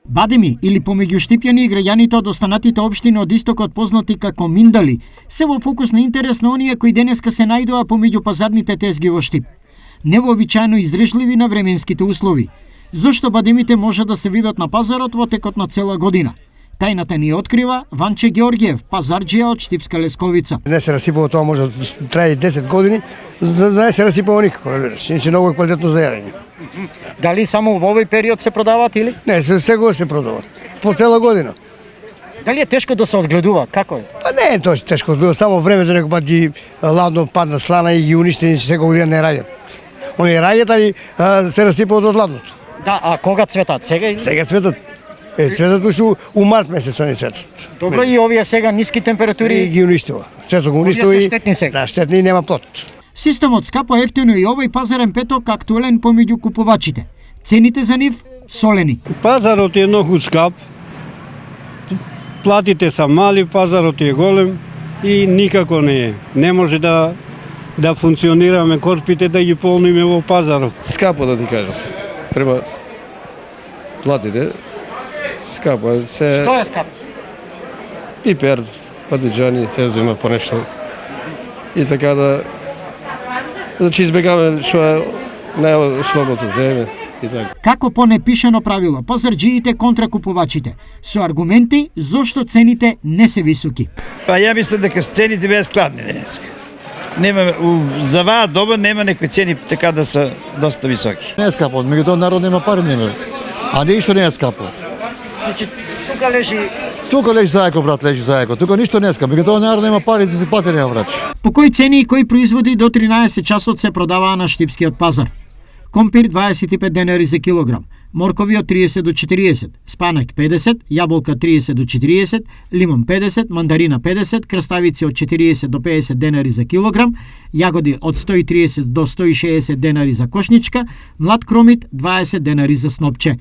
Бадеми или помеѓу штипјани и граѓаните од останатите општини од истокот познати како Миндали се во фокус на интерес на оние кои денеска се најдоа помеѓу пазарните тезги во Штип. Невообичаено издржливи на временските услови. Зошто бадемите може да се видат на пазарот во текот на цела година? Тајната ни открива Ванче Георгиев, пазарџија од Штипска Лесковица. Не се расипало, тоа може да трае 10 години, да не се расипало никако, разбираш. Иначе многу е квалитетно за јадење. Дали само во овој период се продаваат или? Не, секогаш се продават. По цела година. Дали е тешко да се одгледува? Како е? Па не е тоа тешко, само времето некој пат ги ладно падна слана и ги уништи, че секој година не раѓат. Они раѓат, али се расипаат од ладното. Да, а кога цветат? Сега? Сега цветат. Цветат ушу у март месец они цветат. Добро, и овие сега ниски температури И ги уништува. Цветот го уништува и штетни сега. Да, штетни и нема плод. Системот скапо ефтино и овој пазарен петок актуелен помеѓу купувачите. Цените за нив солени. Пазарот е многу скап. Платите са мали, пазарот е голем и никако не е. Не може да функционираме корпите да ги полниме во пазарот. Скапо да ти кажам. Треба платите. Скапо е се. Што е скапо? Пипер, патиџани, се зема по нешто. И така да значи избегаме што е најслободно земе и така. Како по непишано правило, пазарџиите контра купувачите, со аргументи зошто цените не се високи. Па ја мислам дека цените беа складни денеска. Нема за ваа доба нема некои цени така да се доста високи. Не е скапо, меѓутоа народ нема пари нема. А ништо не е скапо. Значи, тука лежи. Тука лежи зајако, брат, лежи зајако. Тука ништо не е скапо, меѓутоа народ нема пари да се плати нема, брат. По кои цени и кои производи до 13 часот се продаваа на Штипскиот пазар? Компир 25 денари за килограм, моркови од 30 до 40, спанак 50, јаболка 30 до 40, лимон 50, мандарина 50, краставици од 40 до 50 денари за килограм, јагоди од 130 до 160 денари за кошничка, млад кромит 20 денари за снопче.